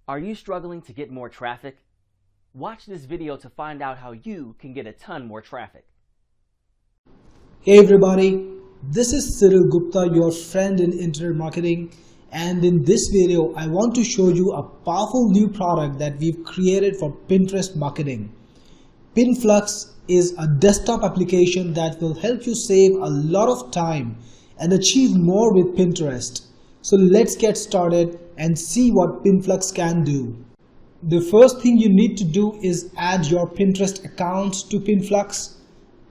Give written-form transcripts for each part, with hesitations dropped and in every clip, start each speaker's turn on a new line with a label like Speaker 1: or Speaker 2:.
Speaker 1: Are you struggling to get more traffic? Watch this video to find out how you can get a ton more traffic.
Speaker 2: Hey everybody, this is Cyril Gupta, your friend in internet marketing, and in this video I want to show you a powerful new product that we've created for Pinterest marketing. Pinflux is a desktop application that will help you save a lot of time and achieve more with Pinterest. So let's get started and see what Pinflux can do. The first thing you need to do is add your Pinterest account to Pinflux.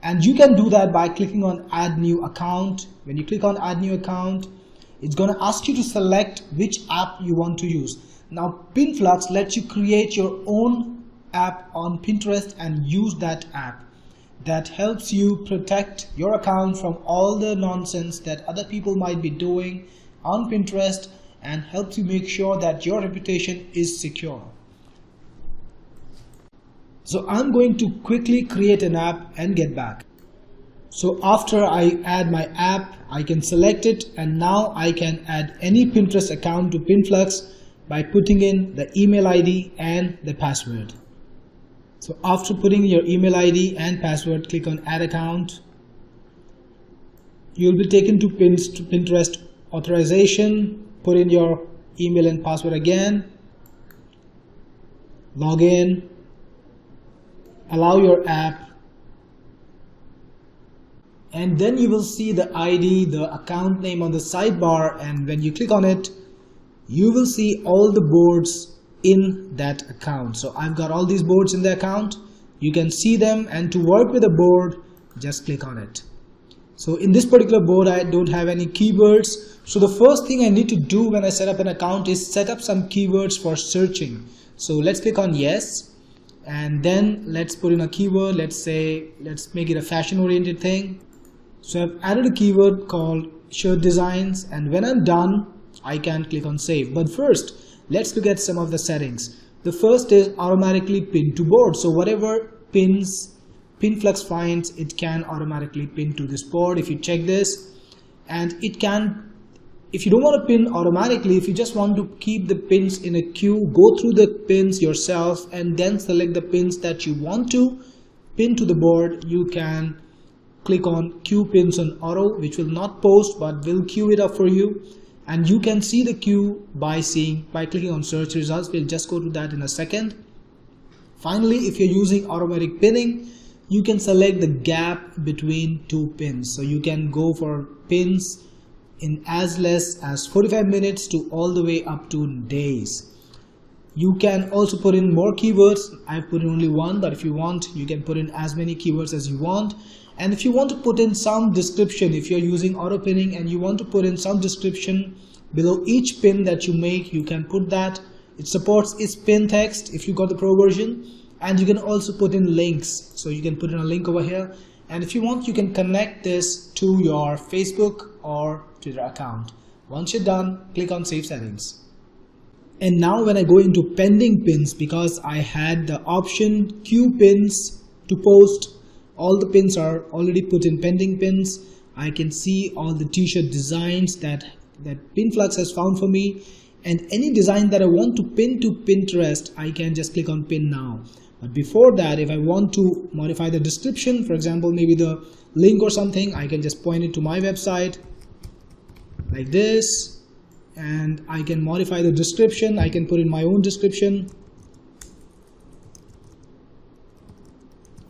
Speaker 2: And you can do that by clicking on add new account. When you click on add new account, it's going to ask you to select which app you want to use. Now Pinflux lets you create your own app on Pinterest and use that app. That helps you protect your account from all the nonsense that other people might be doing on Pinterest and helps you make sure that your reputation is secure. So I'm going to quickly create an app and get back. So after I add my app, I can select it, and now I can add any Pinterest account to Pinflux by putting in the email ID and the password. So after putting your email ID and password, click on add account. You'll be taken to Pinterest authorization. Put in your email and password again. Log in. Allow your app, and then you will see the ID, the account name on the sidebar, and when you click on it, you will see all the boards in that account. So I've got all these boards in the account. You can see them, and to work with a board, just click on it. So in this particular board, I don't have any keywords. So the first thing I need to do when I set up an account is set up some keywords for searching. So let's click on yes. And then let's put in a keyword. Let's make it a fashion oriented thing. So I've added a keyword called shirt designs, and when I'm done, I can click on save. But first, let's look at some of the settings. The first is automatically pin to board. So whatever pins Pinflux finds, it can automatically pin to this board if you check this. And it can, if you don't want to pin automatically, if you just want to keep the pins in a queue, go through the pins yourself and then select the pins that you want to pin to the board. You can click on queue pins on auto, which will not post but will queue it up for you. And you can see the queue by clicking on search results. We'll just go to that in a second. Finally, if you're using automatic pinning, you can select the gap between two pins. So you can go for pins in as less as 45 minutes to all the way up to days. You can also put in more keywords. I've put in only one, but if you want, you can put in as many keywords as you want. And if you want to put in some description, if you're using auto pinning and you want to put in some description below each pin that you make, you can put that. It supports its pin text if you got the pro version, and you can also put in links. So you can put in a link over here, and if you want, you can connect this to your Facebook or Twitter account. Once you're done, click on save settings. And now when I go into pending pins, because I had the option queue pins to post, all the pins are already put in pending pins. I can see all the t-shirt designs that Pinflux has found for me, and any design that I want to pin to Pinterest, I can just click on pin now. But before that, if I want to modify the description, for example, maybe the link or something, I can just point it to my website like this, and I can modify the description. I can put in my own description,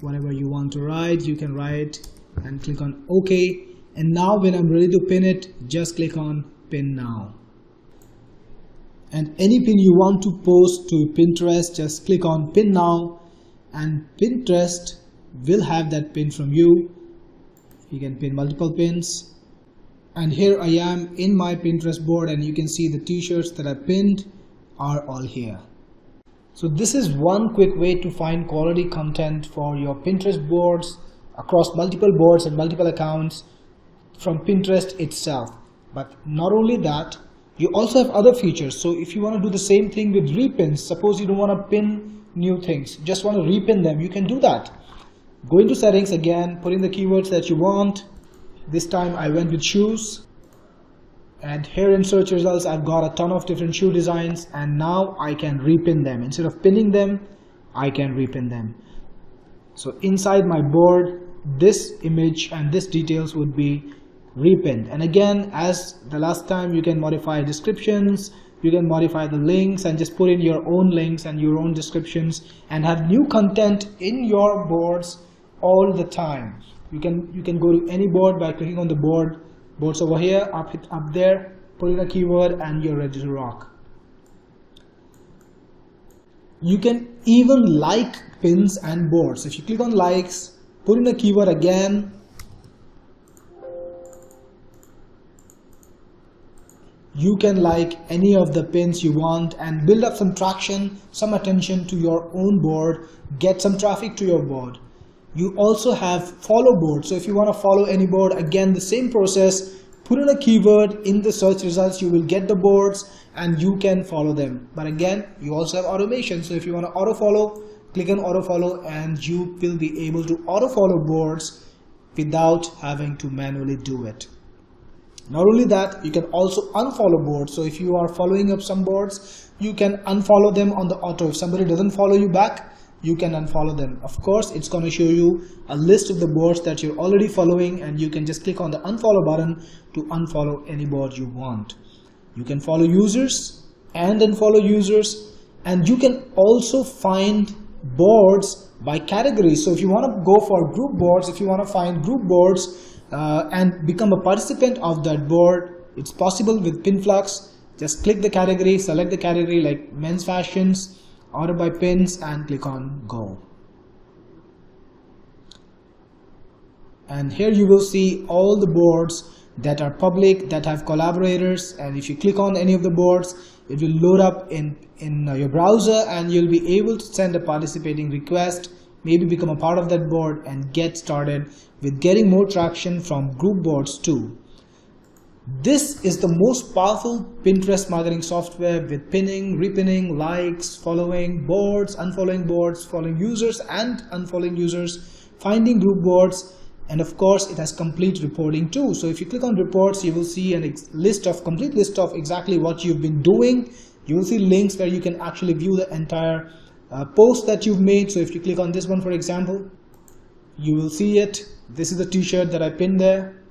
Speaker 2: whatever you want to write, you can write, and click on OK. And now when I'm ready to pin it, just click on pin now. And any pin you want to post to Pinterest, just click on pin now, and Pinterest will have that pin from you. You can pin multiple pins. And here I am in my Pinterest board, and you can see the t-shirts that I pinned are all here. So this is one quick way to find quality content for your Pinterest boards across multiple boards and multiple accounts from Pinterest itself. But not only that, you also have other features. So if you want to do the same thing with repins, suppose you don't want to pin new things, just want to repin them, you can do that. Go into settings again, put in the keywords that you want. This time I went with shoes. And here in search results, I've got a ton of different shoe designs, and now I can repin them. Instead of pinning them, I can repin them. So inside my board, this image and this details would be repinned. And again, as the last time, you can modify descriptions, you can modify the links and just put in your own links and your own descriptions and have new content in your boards all the time. You can go to any board by clicking on the boards over here, up there, put in a keyword, and you're ready to rock. You can even like pins and boards. If you click on likes, put in a keyword again, you can like any of the pins you want and build up some traction, some attention to your own board, get some traffic to your board. You also have follow board. So if you want to follow any board, again the same process, put in a keyword in the search results, you will get the boards and you can follow them. But again, you also have automation. So if you want to auto follow, click on auto follow and you will be able to auto follow boards without having to manually do it. Not only that, you can also unfollow boards. So if you are following up some boards, you can unfollow them on the auto. If somebody doesn't follow you back, you can unfollow them. Of course, it's going to show you a list of the boards that you're already following, and you can just click on the unfollow button to unfollow any board you want. You can follow users and unfollow users, and you can also find boards by category. So if you want to go for group boards, if you want to find group boards and become a participant of that board, it's possible with Pinflux. Just click the category, select the category like men's fashions, order by pins, and click on go. And here you will see all the boards that are public, that have collaborators, and if you click on any of the boards, it will load up in your browser and you'll be able to send a participating request, maybe become a part of that board and get started with getting more traction from group boards too. This is the most powerful Pinterest marketing software with pinning, repinning, likes, following boards, unfollowing boards, following users and unfollowing users, finding group boards, and of course it has complete reporting too. So if you click on reports, you will see a complete list of exactly what you've been doing. You will see links where you can actually view the entire post that you've made. So if you click on this one, for example, you will see it. This is the t-shirt that I pinned there.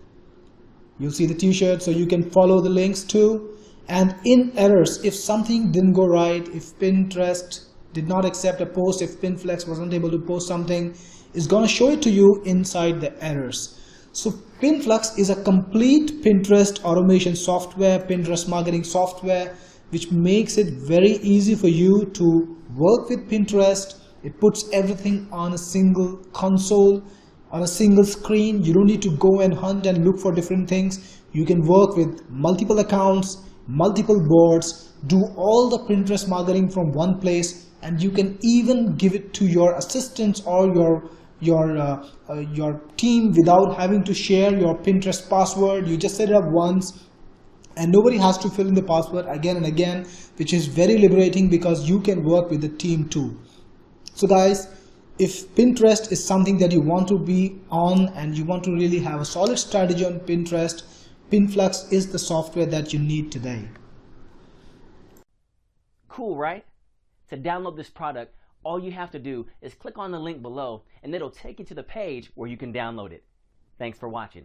Speaker 2: You'll see the t-shirt, so you can follow the links too. And in errors, if something didn't go right, if Pinterest did not accept a post, if Pinflux wasn't able to post something, it's going to show it to you inside the errors. So Pinflux is a complete Pinterest automation software, Pinterest marketing software, which makes it very easy for you to work with Pinterest. It puts everything on a single console, on a single screen. You don't need to go and hunt and look for different things. You can work with multiple accounts, multiple boards, do all the Pinterest marketing from one place, and you can even give it to your assistants or your team without having to share your Pinterest password. You just set it up once and nobody has to fill in the password again and again, which is very liberating because you can work with the team too. So guys, if Pinterest is something that you want to be on and you want to really have a solid strategy on Pinterest, Pinflux is the software that you need today.
Speaker 1: Cool, right? To download this product, all you have to do is click on the link below and it'll take you to the page where you can download it. Thanks for watching.